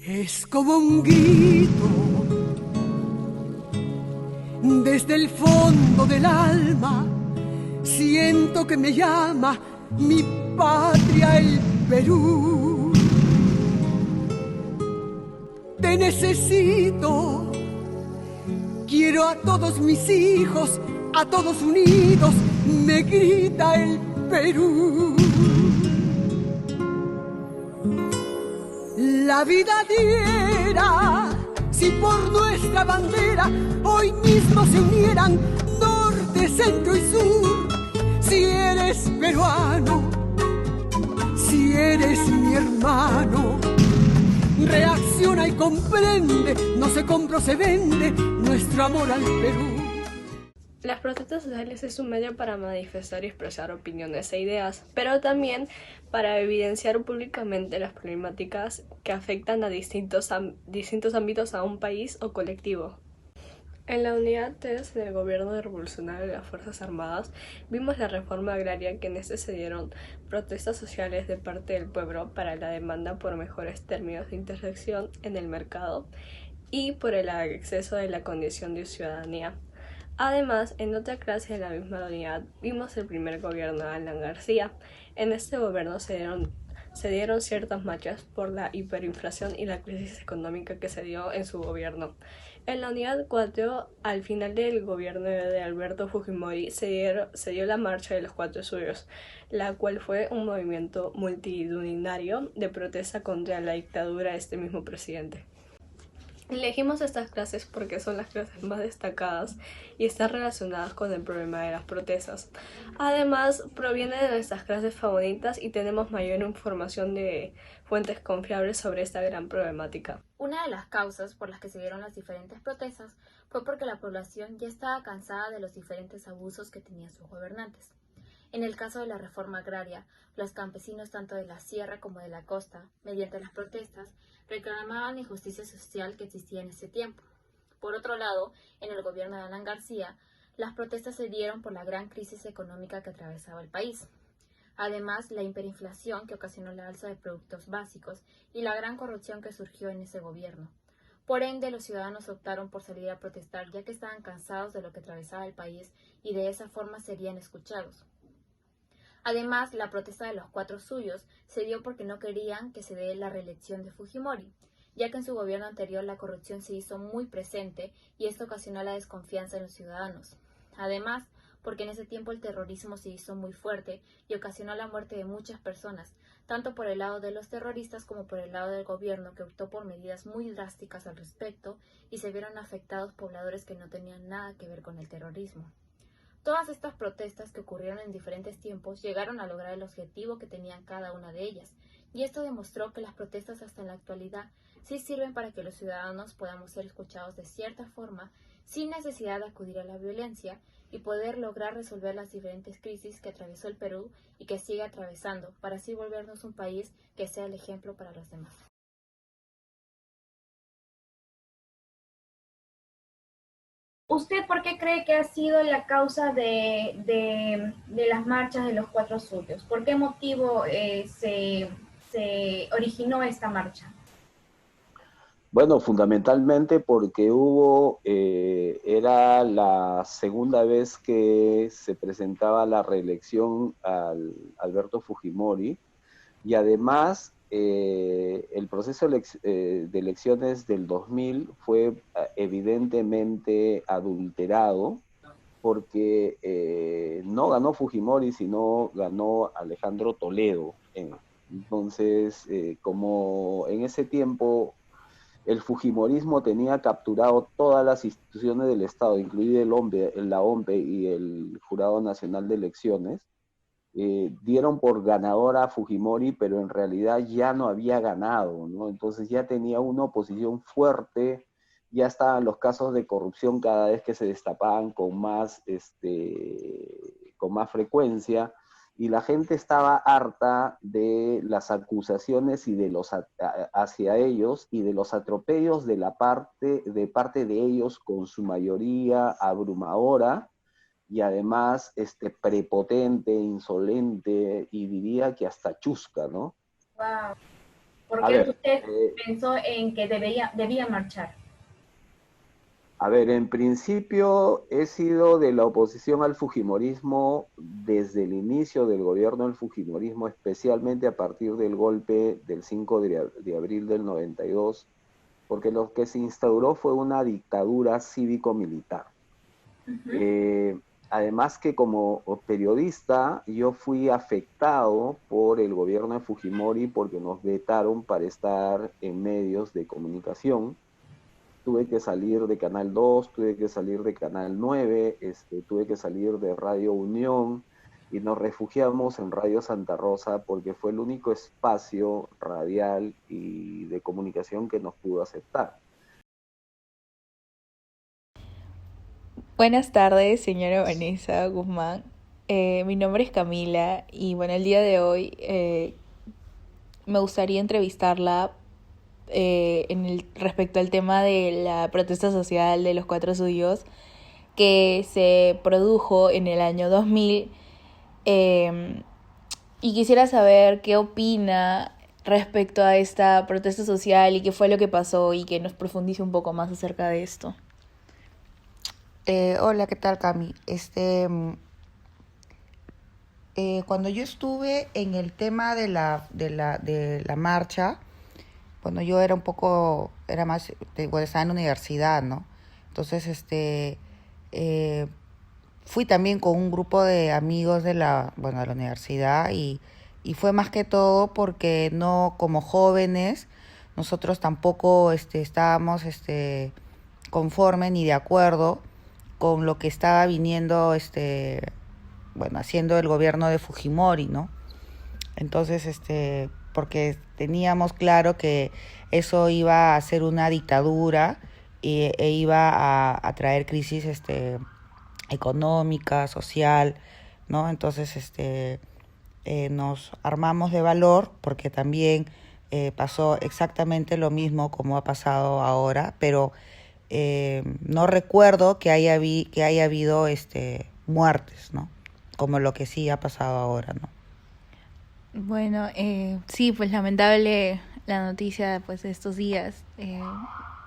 Es como un grito desde el fondo del alma, siento que me llama mi patria, el Perú. Te necesito, quiero a todos mis hijos, a todos unidos, me grita el Perú. La vida diera si por nuestra bandera hoy mismo se unieran norte, centro y sur. Si eres peruano, si eres mi hermano, reacciona y comprende, no se compra o se vende nuestro amor al Perú. Las protestas sociales es un medio para manifestar y expresar opiniones e ideas, pero también para evidenciar públicamente las problemáticas que afectan a distintos ámbitos a un país o colectivo. En la unidad 3 del gobierno revolucionario de las Fuerzas Armadas vimos la reforma agraria, que en este se dieron protestas sociales de parte del pueblo para la demanda por mejores términos de intersección en el mercado y por el acceso de la condición de ciudadanía. Además, en otra clase de la misma unidad vimos el primer gobierno de Alan García. En este gobierno se dieron ciertas marchas por la hiperinflación y la crisis económica que se dio en su gobierno. En la unidad 4, al final del gobierno de Alberto Fujimori, se dio la marcha de los 4 suyos, la cual fue un movimiento multitudinario de protesta contra la dictadura de este mismo presidente. Elegimos estas clases porque son las clases más destacadas y están relacionadas con el problema de las protestas. Además, provienen de nuestras clases favoritas y tenemos mayor información de fuentes confiables sobre esta gran problemática. Una de las causas por las que se dieron las diferentes protestas fue porque la población ya estaba cansada de los diferentes abusos que tenían sus gobernantes. En el caso de la reforma agraria, los campesinos tanto de la sierra como de la costa, mediante las protestas, reclamaban la injusticia social que existía en ese tiempo. Por otro lado, en el gobierno de Alan García, las protestas se dieron por la gran crisis económica que atravesaba el país. Además, la hiperinflación que ocasionó la alza de productos básicos y la gran corrupción que surgió en ese gobierno. Por ende, los ciudadanos optaron por salir a protestar, ya que estaban cansados de lo que atravesaba el país y de esa forma serían escuchados. Además, la protesta de los 4 suyos se dio porque no querían que se dé la reelección de Fujimori, ya que en su gobierno anterior la corrupción se hizo muy presente y esto ocasionó la desconfianza en los ciudadanos. Además, porque en ese tiempo el terrorismo se hizo muy fuerte y ocasionó la muerte de muchas personas, tanto por el lado de los terroristas como por el lado del gobierno, que optó por medidas muy drásticas al respecto y se vieron afectados pobladores que no tenían nada que ver con el terrorismo. Todas estas protestas que ocurrieron en diferentes tiempos llegaron a lograr el objetivo que tenían cada una de ellas, y esto demostró que las protestas hasta en la actualidad sí sirven para que los ciudadanos podamos ser escuchados de cierta forma, sin necesidad de acudir a la violencia, y poder lograr resolver las diferentes crisis que atravesó el Perú y que sigue atravesando, para así volvernos un país que sea el ejemplo para los demás. ¿Usted por qué cree que ha sido la causa de las marchas de los 4 suyos? ¿Por qué motivo se originó esta marcha? Bueno, fundamentalmente porque era la segunda vez que se presentaba la reelección al Alberto Fujimori, y además el proceso de elecciones del 2000 fue evidentemente adulterado, porque no ganó Fujimori, sino ganó Alejandro Toledo. Entonces, como en ese tiempo el fujimorismo tenía capturado todas las instituciones del Estado, incluida la OMPE y el Jurado Nacional de Elecciones, dieron por ganadora a Fujimori, pero en realidad ya no había ganado, ¿no? Entonces ya tenía una oposición fuerte, ya estaban los casos de corrupción cada vez que se destapaban con más frecuencia, y la gente estaba harta de las acusaciones y hacia ellos, y de los atropellos de parte de ellos, con su mayoría abrumadora, y además Wow. prepotente, insolente, y diría que hasta chusca, ¿no? ¿Por A qué ver, usted pensó en que debía marchar. a ver, en principio he sido de la oposición al Fujimorismo desde el inicio del gobierno del Fujimorismo, especialmente a partir del golpe del 5 de abril del 92, porque lo que se instauró fue una dictadura cívico-militar. Eh, Además que como periodista yo fui afectado por el gobierno de Fujimori porque nos vetaron para estar en medios de comunicación. Tuve que salir de Canal 2, tuve que salir de Canal 9, tuve que salir de Radio Unión y nos refugiamos en Radio Santa Rosa porque fue el único espacio radial y de comunicación que nos pudo aceptar. Buenas tardes, señora Vanessa Guzmán. Mi nombre es Camila y bueno, el día de hoy me gustaría entrevistarla respecto al tema de la protesta social de los Cuatro Suyos que se produjo en el año 2000 y quisiera saber qué opina respecto a esta protesta social y qué fue lo que pasó y que nos profundice un poco más acerca de esto. Hola, ¿qué tal, Cami? Cuando yo estuve en el tema de la marcha, bueno, yo era más, bueno, estaba en la universidad, ¿no? Entonces, fui también con un grupo de amigos de la universidad y fue más que todo porque no, como jóvenes, nosotros tampoco estábamos conformes ni de acuerdo con lo que estaba viniendo, haciendo el gobierno de Fujimori, ¿no? Entonces, porque teníamos claro que eso iba a ser una dictadura e iba a traer crisis, económica, social, ¿no? Entonces, nos armamos de valor porque también pasó exactamente lo mismo como ha pasado ahora, pero no recuerdo que haya habido muertes, ¿no? Como lo que sí ha pasado ahora, ¿no? Bueno, sí, pues lamentable la noticia pues, de estos días.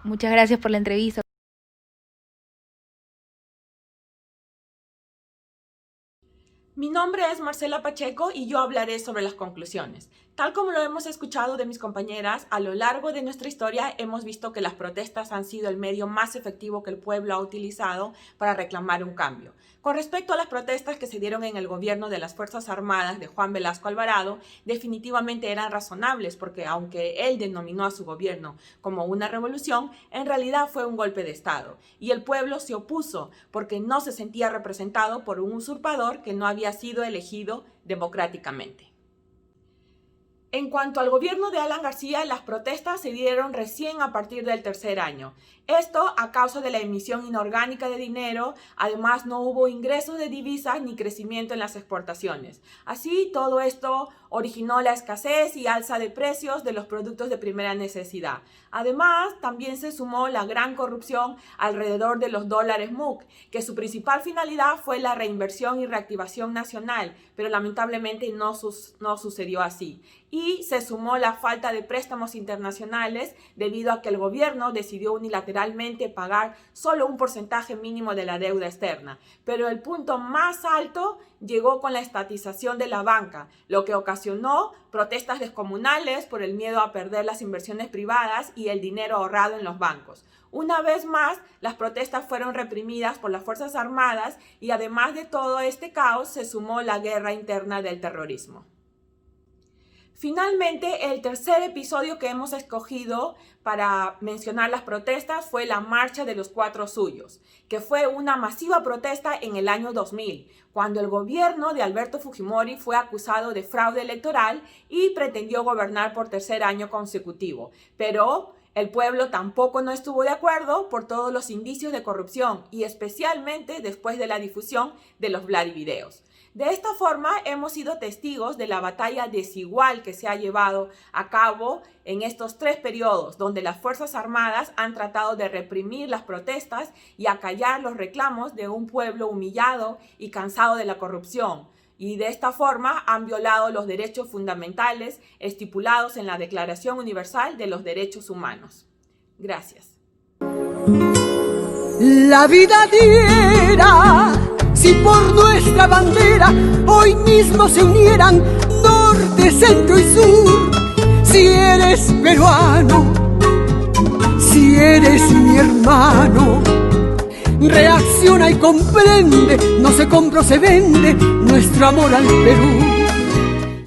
Muchas gracias por la entrevista. Mi nombre es Marcela Pacheco y yo hablaré sobre las conclusiones. Tal como lo hemos escuchado de mis compañeras, a lo largo de nuestra historia hemos visto que las protestas han sido el medio más efectivo que el pueblo ha utilizado para reclamar un cambio. Con respecto a las protestas que se dieron en el gobierno de las Fuerzas Armadas de Juan Velasco Alvarado, definitivamente eran razonables porque aunque él denominó a su gobierno como una revolución, en realidad fue un golpe de Estado. Y el pueblo se opuso porque no se sentía representado por un usurpador que no había sido elegido democráticamente. En cuanto al gobierno de Alan García, las protestas se dieron recién a partir del tercer año. Esto a causa de la emisión inorgánica de dinero, además no hubo ingresos de divisas ni crecimiento en las exportaciones. Así, todo esto originó la escasez y alza de precios de los productos de primera necesidad. Además, también se sumó la gran corrupción alrededor de los dólares MUC, que su principal finalidad fue la reinversión y reactivación nacional, pero lamentablemente no sucedió así. Y se sumó la falta de préstamos internacionales debido a que el gobierno decidió unilateralmente pagar solo un porcentaje mínimo de la deuda externa. Pero el punto más alto llegó con la estatización de la banca, lo que ocasionó protestas descomunales por el miedo a perder las inversiones privadas y el dinero ahorrado en los bancos. Una vez más, las protestas fueron reprimidas por las Fuerzas Armadas y además de todo este caos se sumó la guerra interna del terrorismo. Finalmente, el tercer episodio que hemos escogido para mencionar las protestas fue la Marcha de los Cuatro Suyos, que fue una masiva protesta en el año 2000, cuando el gobierno de Alberto Fujimori fue acusado de fraude electoral y pretendió gobernar por tercer año consecutivo. Pero el pueblo tampoco no estuvo de acuerdo por todos los indicios de corrupción y especialmente después de la difusión de los Vladivideos. De esta forma hemos sido testigos de la batalla desigual que se ha llevado a cabo en estos 3 periodos, donde las Fuerzas Armadas han tratado de reprimir las protestas y acallar los reclamos de un pueblo humillado y cansado de la corrupción. y de esta forma han violado los derechos fundamentales estipulados en la Declaración Universal de los Derechos Humanos. Gracias. La vida diera si por nuestra bandera hoy mismo se unieran norte, centro y sur. Si eres peruano, si eres mi hermano, reacciona y comprende, no se compra o se vende nuestro amor al Perú.